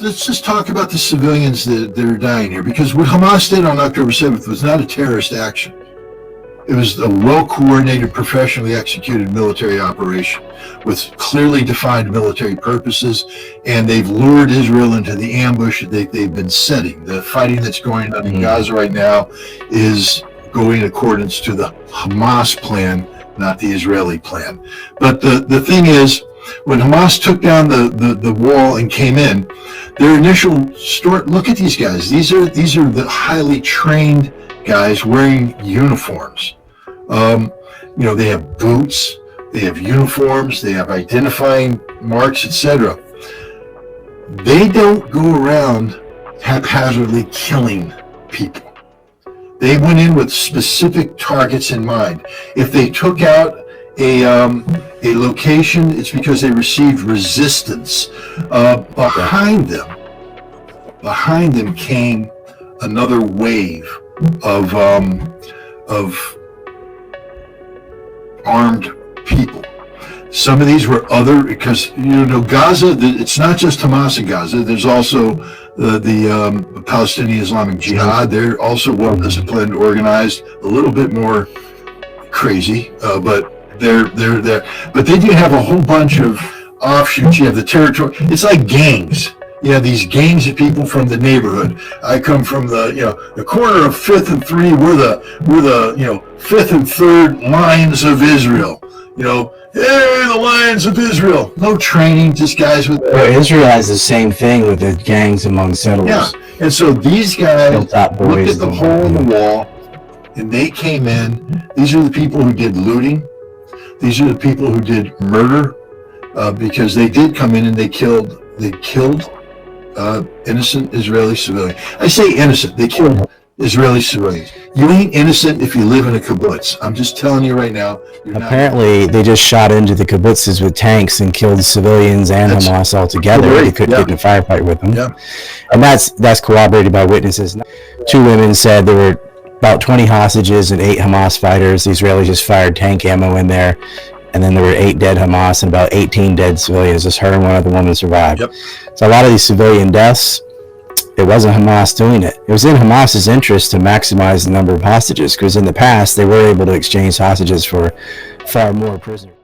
let's just talk about the civilians that are dying here, because what Hamas did on October 7th was not a terrorist action. It was a well-coordinated, professionally executed military operation with clearly defined military purposes, and they've lured Israel into the ambush that they've been setting. The fighting that's going on in Gaza right now is going in accordance to the Hamas plan, not the Israeli plan. But the thing is, when Hamas took down the wall and came in, their initial look at these guys. These are the highly trained guys wearing uniforms. They have boots, they have uniforms, they have identifying marks, etc. They don't go around haphazardly killing people. They went in with specific targets in mind. If they took out a location, it's because they received resistance. Behind them came another wave of armed people. Some of these were because Gaza. It's not just Hamas in Gaza. There's also the Palestinian Islamic Jihad. They're also well disciplined, organized, a little bit more crazy, but they're there. But then you have a whole bunch of offshoots. You have the territory. It's like gangs. You have these gangs of people from the neighborhood. I come from the corner of 5th and 3. We're the 5th and 3rd Lions of Israel. Hey, the Lions of Israel. No training, just guys with. Israel has the same thing with the gangs among settlers. Yeah, and so these guys looked at the hole in the wall, and they came in. These are the people who did looting. These are the people who did murder, because they did come in and they killed innocent Israeli civilians. I say innocent. They killed Israeli civilians. You ain't innocent if you live in a kibbutz. I'm just telling you right now. Apparently, they just shot into the kibbutzes with tanks and killed civilians and Hamas all together. They couldn't get in a firefight with them. Yeah. And that's corroborated by witnesses. 2 women said there were about 20 hostages and 8 Hamas fighters. The Israelis just fired tank ammo in there. And then there were 8 dead Hamas and about 18 dead civilians. Just her and one other woman survived. Yep. So a lot of these civilian deaths, it wasn't Hamas doing it. It was in Hamas's interest to maximize the number of hostages, because in the past they were able to exchange hostages for far more prisoners.